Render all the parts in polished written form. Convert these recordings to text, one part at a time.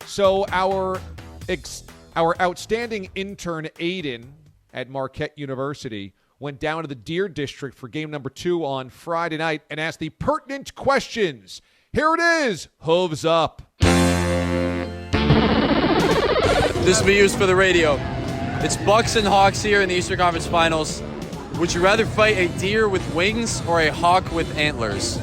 So our outstanding intern, Aidan, at Marquette University, went down to the Deer District for game number 2 on Friday night and asked the pertinent questions. Here it is. Hooves up. This will be used for the radio. It's Bucks and Hawks here in the Eastern Conference Finals. Would you rather fight a deer with wings or a hawk with antlers?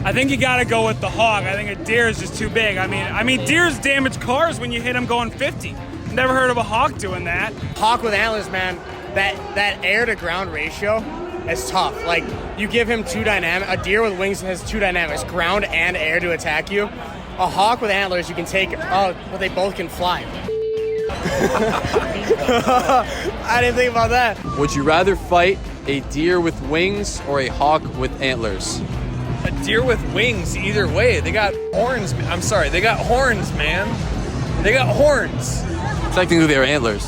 I think you got to go with the hawk. I think a deer is just too big. I mean, deers damage cars when you hit them going 50. Never heard of a hawk doing that. Hawk with antlers, man. That air to ground ratio is tough. Like, you give him two dynamics. A deer with wings has two dynamics, ground and air to attack you. A hawk with antlers, you can take. Well, they both can fly. I didn't think about that. Would you rather fight a deer with wings or a hawk with antlers? A deer with wings, either way. They got horns. I'm sorry, they got horns, man. They got horns. Technically, they're antlers.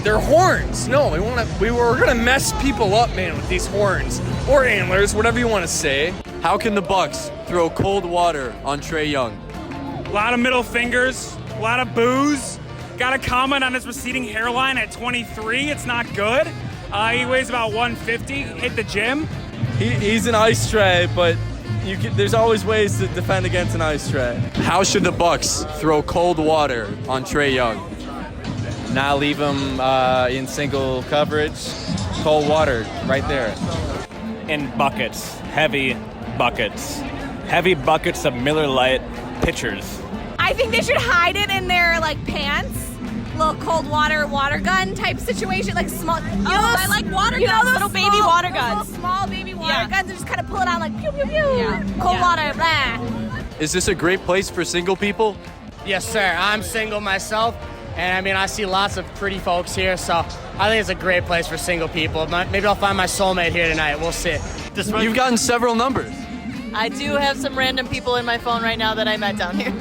They're horns. No, we're gonna mess people up, man, with these horns or antlers, whatever you want to say. How can the Bucks throw cold water on Trae Young? A lot of middle fingers, a lot of booze. Got a comment on his receding hairline at 23. It's not good. He weighs about 150. Hit the gym. He's an ice tray, but there's always ways to defend against an ice tray. How should the Bucks throw cold water on Trae Young? Not leave him in single coverage. Cold water right there. In buckets, heavy buckets of Miller Lite pitchers. I think they should hide it in their pants. Little cold water gun type situation, like small. I like water guns, little baby water guns. Little small baby water guns, and just kind of pull it out like pew pew pew. Yeah. Cold water, blah. Is this a great place for single people? Yes, sir. I'm single myself, and I see lots of pretty folks here, so I think it's a great place for single people. Maybe I'll find my soulmate here tonight. We'll see. You've gotten several numbers. I do have some random people in my phone right now that I met down here.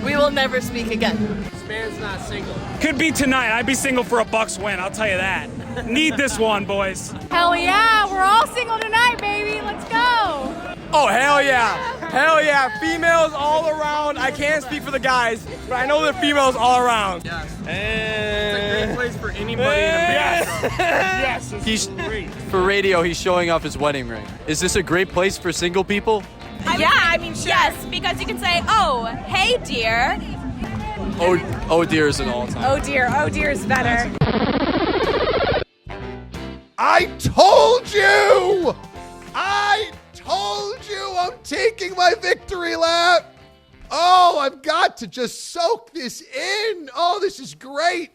We will never speak again. This man's not single. Could be tonight. I'd be single for a Bucks win, I'll tell you that. Need this one, boys. Hell yeah, we're all single tonight, baby. Let's go. Oh, hell yeah. Hell yeah. Females all around. I can't speak for the guys, but I know there are females all around. Yes. It's a great place for anybody in America. Yes, it's great. For radio, he's showing off his wedding ring. Is this a great place for single people? Sure. Yes, because you can say, oh, hey, dear. Oh dear is an all-time. Oh, dear is better. I told you! I'm taking my victory lap. Oh, I've got to just soak this in. Oh, this is great.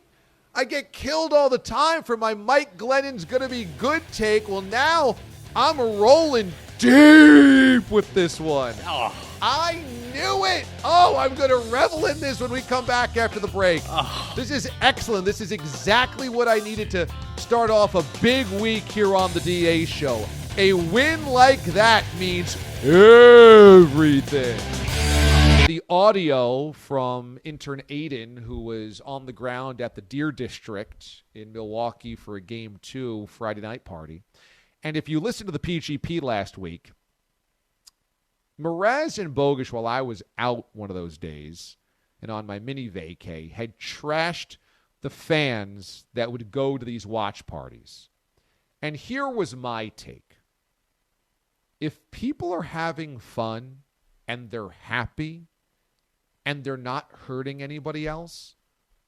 I get killed all the time for my Mike Glennon's gonna be good take. Well, now I'm rolling deep with this one. Oh. I knew it. Oh, I'm going to revel in this when we come back after the break. Oh. This is excellent. This is exactly what I needed to start off a big week here on the DA show. A win like that means everything. The audio from intern Aidan, who was on the ground at the Deer District in Milwaukee for a Game 2 Friday night party. And if you listened to the PGP last week, Mraz and Bogusch, while I was out one of those days and on my mini vacay, had trashed the fans that would go to these watch parties. And here was my take. If people are having fun and they're happy and they're not hurting anybody else,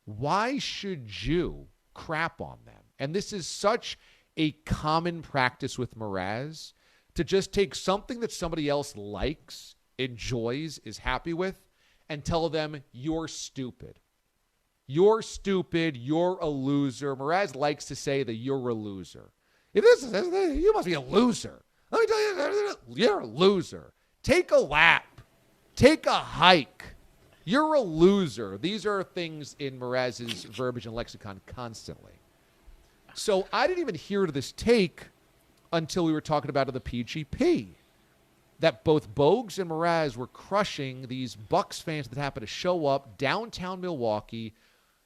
why should you crap on them? And this is such a common practice with Mraz, to just take something that somebody else likes, enjoys, is happy with, and tell them, you're stupid. You're stupid. You're a loser. Mraz likes to say that you're a loser. If this is, you must be a loser. Let me tell you, you're a loser. Take a lap. Take a hike. You're a loser. These are things in Mraz's verbiage and lexicon constantly. So I didn't even hear this take until we were talking about it at the PGP, that both Bogues and Mraz were crushing these Bucks fans that happened to show up downtown Milwaukee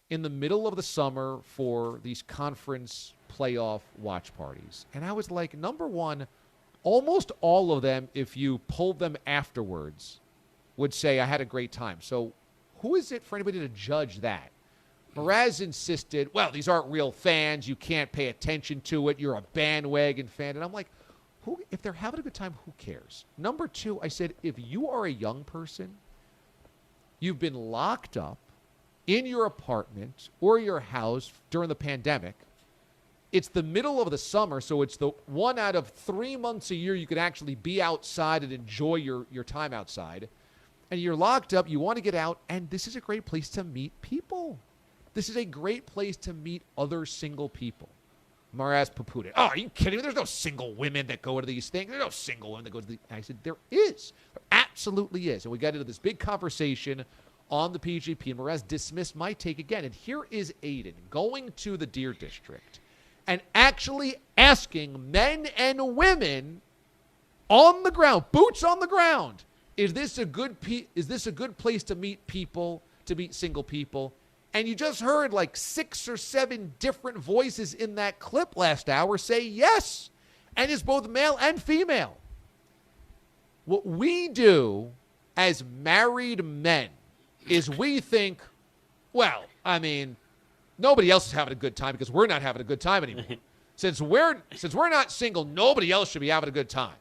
in the middle of the summer for these conference playoff watch parties. And I was like, number one, almost all of them, if you pulled them afterwards, would say, I had a great time. So who is it for anybody to judge that? Mraz insisted, well, these aren't real fans. You can't pay attention to it. You're a bandwagon fan. And I'm like, if they're having a good time, who cares? Number two, I said, if you are a young person, you've been locked up in your apartment or your house during the pandemic. It's the middle of the summer, so it's the 1 out of 3 months a year you can actually be outside and enjoy your time outside. And you're locked up, you want to get out, and this is a great place to meet people. This is a great place to meet other single people. Mraz poo-pooed it. Oh, are you kidding me? There's no single women that go to these things. There's no single women that go to these. And I said, there is. There absolutely is. And we got into this big conversation on the PGP, and Mraz dismissed my take again. And here is Aidan going to the Deer District and actually asking men and women on the ground, boots on the ground, is this a good place to meet people, to meet single people? And you just heard like 6 or 7 different voices in that clip last hour say yes. And it's both male and female. What we do as married men is we think, well, I mean, nobody else is having a good time because we're not having a good time anymore. Since we're not single, nobody else should be having a good time.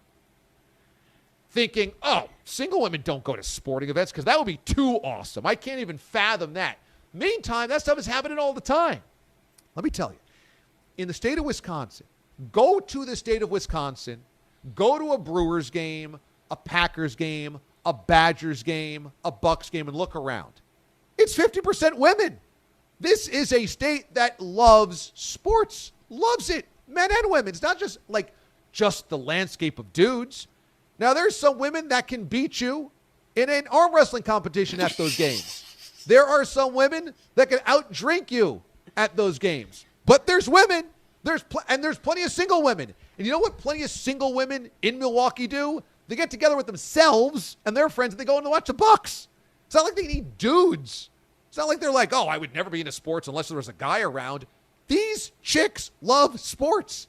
Thinking, oh, single women don't go to sporting events because that would be too awesome. I can't even fathom that. Meantime, that stuff is happening all the time. Let me tell you, in the state of Wisconsin, go to the state of Wisconsin, go to a Brewers game, a Packers game, a Badgers game, a Bucks game, and look around. It's 50% women. This is a state that loves sports, loves it, men and women. It's not just just the landscape of dudes. Now, there's some women that can beat you in an arm wrestling competition at those games. There are some women that can outdrink you at those games. But there's women. There's plenty of single women. And you know what plenty of single women in Milwaukee do? They get together with themselves and their friends and they go and watch the Bucks. It's not like they need dudes. It's not like they're like, oh, I would never be into sports unless there was a guy around. These chicks love sports.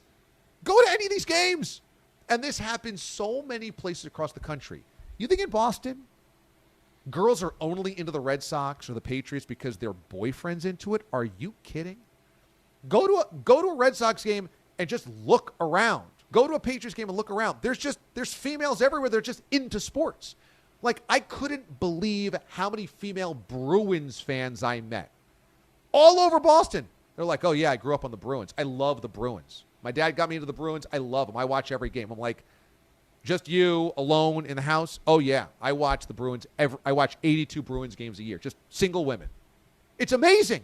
Go to any of these games. And this happens so many places across the country. You think in Boston, girls are only into the Red Sox or the Patriots because their boyfriend's into it? Are you kidding? Go to a Red Sox game and just look around. Go to a Patriots game and look around. There's females everywhere. They're just into sports. Like, I couldn't believe how many female Bruins fans I met. All over Boston. They're like, oh, yeah, I grew up on the Bruins. I love the Bruins. My dad got me into the Bruins. I love them. I watch every game. I'm like, just you alone in the house? Oh, yeah. I watch the Bruins. I watch 82 Bruins games a year. Just single women. It's amazing.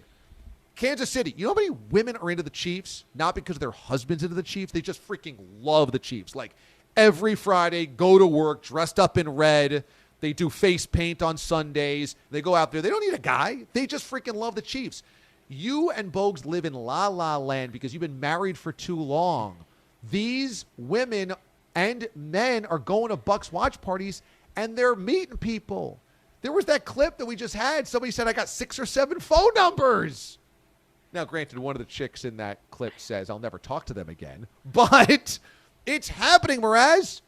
Kansas City. You know how many women are into the Chiefs? Not because their husband's into the Chiefs. They just freaking love the Chiefs. Like, every Friday, go to work dressed up in red. They do face paint on Sundays. They go out there. They don't need a guy. They just freaking love the Chiefs. You and Bogues live in la-la land because you've been married for too long. These women and men are going to Bucks watch parties, and they're meeting people. There was that clip that we just had. Somebody said, I got 6 or 7 phone numbers. Now, granted, one of the chicks in that clip says, I'll never talk to them again. But it's happening, Mraz.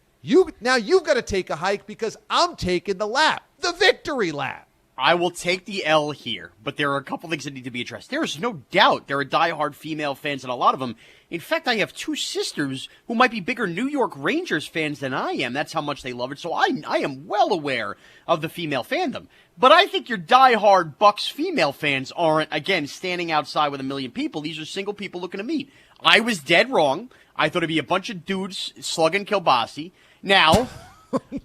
Now you've got to take a hike because I'm taking the lap, the victory lap. I will take the L here, but there are a couple things that need to be addressed. There is no doubt there are diehard female fans, and a lot of them. In fact, I have 2 sisters who might be bigger New York Rangers fans than I am. That's how much they love it. So I am well aware of the female fandom. But I think your diehard Bucks female fans aren't, again, standing outside with a million people. These are single people looking to meet. I was dead wrong. I thought it'd be a bunch of dudes slugging kielbasi. Now,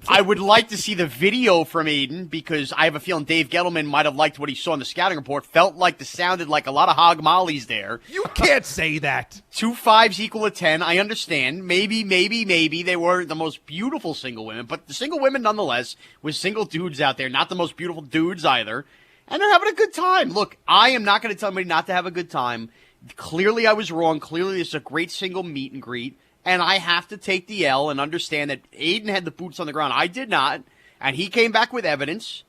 I would like to see the video from Aidan because I have a feeling Dave Gettleman might have liked what he saw in the scouting report. Felt like sounded like a lot of hog mollies there. You can't say that. 2 5s equal a 10. I understand. Maybe they weren't the most beautiful single women, but the single women nonetheless with single dudes out there, not the most beautiful dudes either. And they're having a good time. Look, I am not going to tell anybody not to have a good time. Clearly I was wrong. Clearly this is a great single meet and greet. And I have to take the L and understand that Aidan had the boots on the ground. I did not. And he came back with evidence.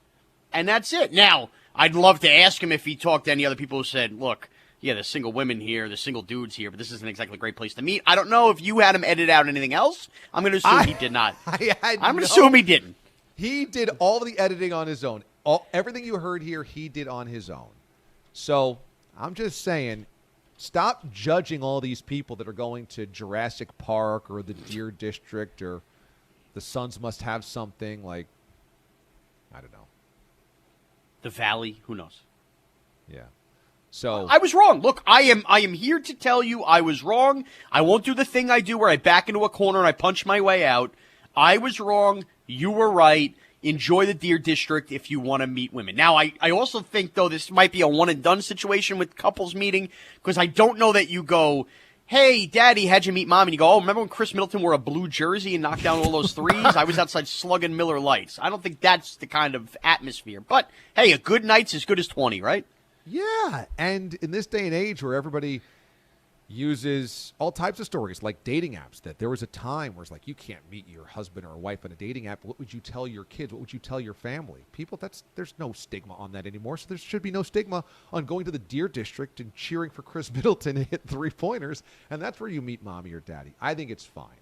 And that's it. Now, I'd love to ask him if he talked to any other people who said, look, yeah, there's single women here, there's single dudes here, but this isn't exactly a great place to meet. I don't know if you had him edit out anything else. I'm going to assume he did not. I'm going to assume he didn't. He did all the editing on his own. Everything you heard here, he did on his own. So I'm just saying, stop judging all these people that are going to Jurassic Park or the Deer District or the Suns must have something like, I don't know. The Valley, who knows? Yeah. So I was wrong. Look, I am here to tell you I was wrong. I won't do the thing I do where I back into a corner and I punch my way out. I was wrong. You were right. Enjoy the Deer District if you want to meet women. Now, I also think, though, this might be a one-and-done situation with couples meeting, because I don't know that you go, hey, Daddy, how'd you meet Mom? And you go, oh, remember when Chris Middleton wore a blue jersey and knocked down all those threes? I was outside slugging Miller Lights. I don't think that's the kind of atmosphere. But, hey, a good night's as good as 20, right? yeah, and in this day and age where everybody uses all types of stories like dating apps, that there was a time where it's like you can't meet your husband or wife on a dating app. What would you tell your kids? What would you tell your family? People, there's no stigma on that anymore. So there should be no stigma on going to the Deer District and cheering for Chris Middleton to hit 3-pointers. And that's where you meet mommy or daddy. I think it's fine.